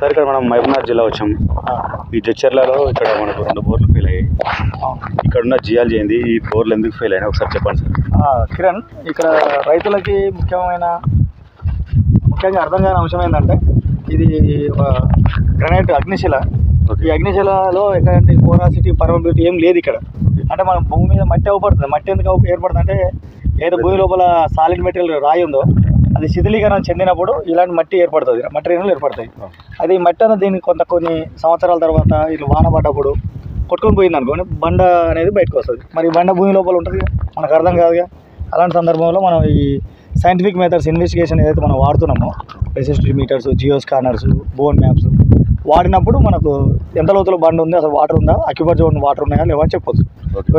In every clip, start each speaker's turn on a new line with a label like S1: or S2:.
S1: Sir ఇక్కడ మనం మహబూబ్నగర్ జిల్లా వచ్చాం. ఈ జడ్చర్లలో ఇక్కడ మనకు 2 బోర్లు ఫెయిల్ అయ్యాయి. ఇక్కడ ఉన్న జియాలజీ ఏంది, ఈ బోర్లు ఎందుకు ఫెయిల్ అయినా ఒకసారి చెప్పండి సార్.
S2: కిరణ్, ఇక్కడ రైతులకి ముఖ్యంగా అర్థం కాని అంశం ఏంటంటే ఇది గ్రనైట్ అగ్నిశిల. ఈ అగ్నిశిలలో ఎక్కడంటే పోరాసిటీ పర్మబిలిటీ ఏం లేదు ఇక్కడ. అంటే మనం భూమి మీద మట్టి అవ్వబడుతుంది. మట్టి ఎందుకు ఏర్పడుతుంది అంటే ఏదో భూమి లోపల సాలిడ్ మెటీరియల్ రాయి ఉందో అది శిథిలీకరణ చెందినప్పుడు ఇలాంటి మట్టి ఏర్పడుతుంది, మట్టి రేణులు ఏర్పడతాయి. అది మట్టి అనేది దీనికి కొన్ని సంవత్సరాల తర్వాత ఇట్లా వాన పడ్డప్పుడు కొట్టుకొని పోయింది అనుకోండి, బండ అనేది బయటకు వస్తుంది. మరి ఈ బండ భూమి లోపల ఉంటుంది, మనకు అర్థం కాదుగా. అలాంటి సందర్భంలో మనం ఈ సైంటిఫిక్ మెథడ్స్ ఇన్వెస్టిగేషన్ ఏదైతే మనం వాడుతున్నామో, resistivity meters, geo scanners, bone maps వాడినప్పుడు మనకు ఎంత లోతులో బండ ఉంది, అసలు వాటర్ ఉందా, అక్యుపర్ జోన్ వాటర్ ఉన్నాయా లేవా అని చెప్పొచ్చు.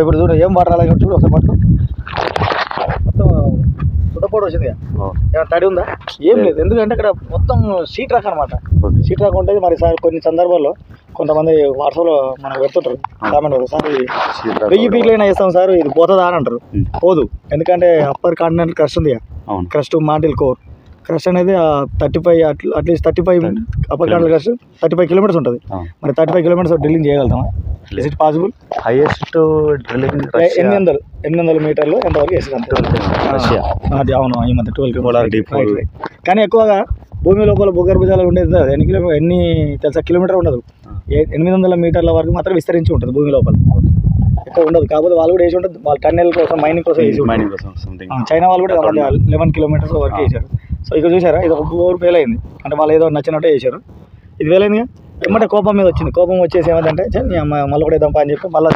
S2: ఇప్పుడు చూడ ఏం వాటర్ అలాగే చూడు, ఒకసారి పట్టుకో. మొత్తం సుట్టపోటు వచ్చిందిగా, ఏమైనా తడి ఉందా? ఏం లేదు. ఎందుకంటే ఇక్కడ మొత్తం షీట్ రాక్ అనమాట. షీట్ రాక్ ఉంటుంది. మరి సార్ కొన్ని సందర్భాల్లో కొంతమంది వాట్సాప్లో మనకు పెడుతుంటారు కామెంట్, సార్ 1000 ఫీట్లైనా వేస్తాం సార్, ఇది పోతుందా అని అంటారు. పోదు. ఎందుకంటే అప్పర్ కాంటినెంటల్ క్రస్ట్ ఉంది, క్రస్ట్ మాంటిల్ కోర్ క్రస్ట్ అనేది 35 at least 35 upper continental crust 35 kilometres ఉంటుంది. మరి 35 కిలోమీటర్స్ డ్రిల్లింగ్ చేయగలుగుతామా? Is it possible?
S1: Highest drilling
S2: 800 మీటర్లు ఎంతవరకు వేసారు. అది అవును, ఈ మధ్య 12 కానీ ఎక్కువగా భూమి లోపల భూగర్భ జలాలు ఉండేది ఎన్ని తెలుసా కిలోమీటర్ ఉండదు. 800 మీటర్ల వరకు మాత్రం విస్తరించి ఉంటుంది భూమి లోపల, ఎక్కువ ఉండదు. కాకపోతే వాళ్ళు కూడా వేసి ఉంటుంది, వాళ్ళు టన్నెల్ కోసం మైనింగ్ కోసం వేసి ఉంటుంది. చైనా వాళ్ళు కూడా 11 కిలోమీటర్స్ వరకు వేసారు. సో ఇక్కడ చూసారా, ఇది ఒక బోర్ ఫెయిల్ అయింది అంటే వాళ్ళు ఏదో నచ్చినట్టే వేసారు. ఇది ఫెయిల్ అయిందిగా, ఏమంటే కోపం మీద వచ్చింది. కోపం వచ్చేసి ఏమంటే మళ్ళీ కూడా వేద్దాం అని చెప్పి మళ్ళీ